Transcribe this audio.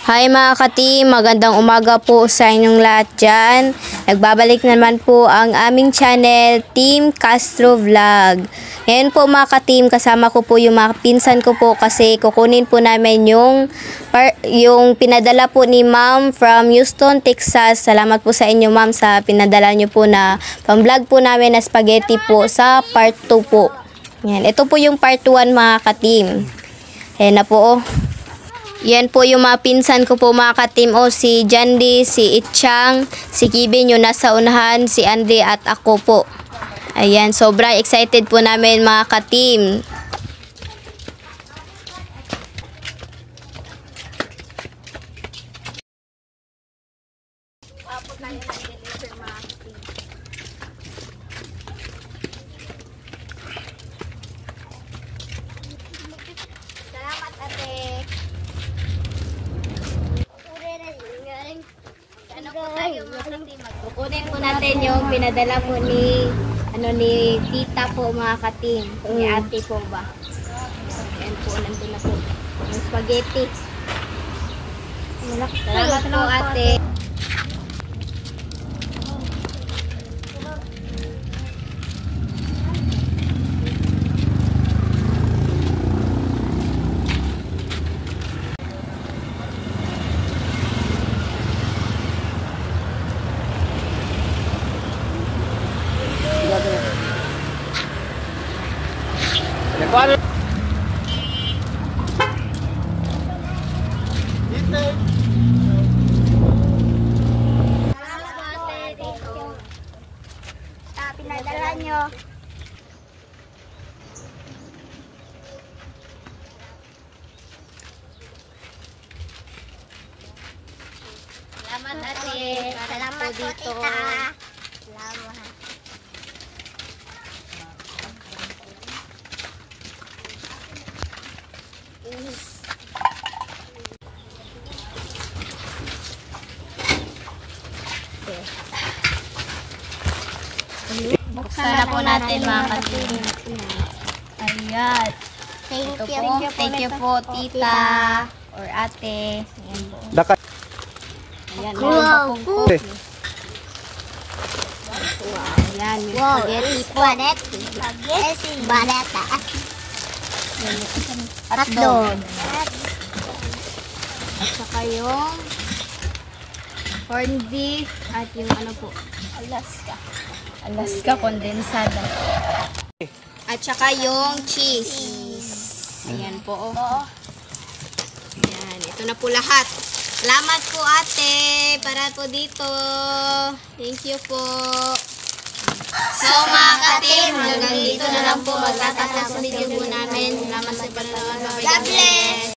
Hi mga ka-team, magandang umaga po sa inyong lahat dyan. Nagbabalik naman po ang aming channel, Team Castro Vlog. Ngayon po mga ka-team, kasama ko po yung mga pinsan ko po kasi kukunin po namin yung pinadala po ni Ma'am from Houston, Texas. Salamat po sa inyo Ma'am sa pinadala nyo po na pang-vlog po namin na spaghetti po sa part 2 po. Yan. Ito po yung part 1 mga ka-team. Ayan na po oh. Yan po yung mga pinsan ko po mga ka-team. Si Jandy, si Itchang, si Kibin yung nasa unahan, si Andre at ako po. Ayan, sobrang excited po namin mga ka-team. Salamat ate. Ano po tayo mga ka-team? Kukunin po natin yung pinadala po ni tita po mga ka-team. Ni ate po ba? Ayan po, nandun na po. Yung spaghetti. Salamat po ate. Pinadala nyo. Salamat ate. Salamat po dito. Salamat. Buksan na po natin mga ka-team. Ayan. Thank you po tita or ate. Ayan po. Ayan, meron pa pong coffee. Wow, ayan, yung spaghetti po. Spaghetti. Baleta. Hotdog. At saka yung corned beef at yung ano po, Alaska condensada. At saka yung cheese. Ayan po oh. Ayan, ito na po lahat. Salamat po ate para po dito. Thank you po. So mga ka-team, hanggang dito na lang po magtatapos ang video po namin. Salamat sa panonood. God bless!